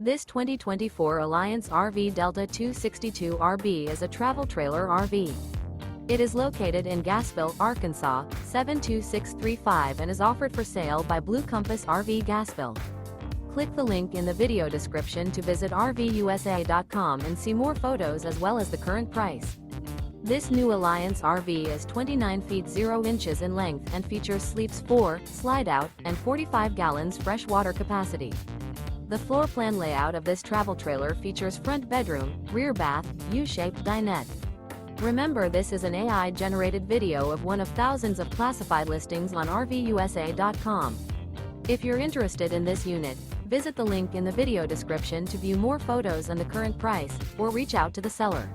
This 2024 Alliance RV Delta 262 RB is a travel trailer RV. It is located in Gassville, Arkansas, 72635 and is offered for sale by Blue Compass RV Gassville. Click the link in the video description to visit RVUSA.com and see more photos as well as the current price. This new Alliance RV is 29 feet 0 inches in length and features sleeps 4, slide-out, and 45 gallons fresh water capacity. The floor plan layout of this travel trailer features front bedroom, rear bath, U-shaped dinette. Remember, this is an AI-generated video of one of thousands of classified listings on RVUSA.com. If you're interested in this unit, visit the link in the video description to view more photos and the current price, or reach out to the seller.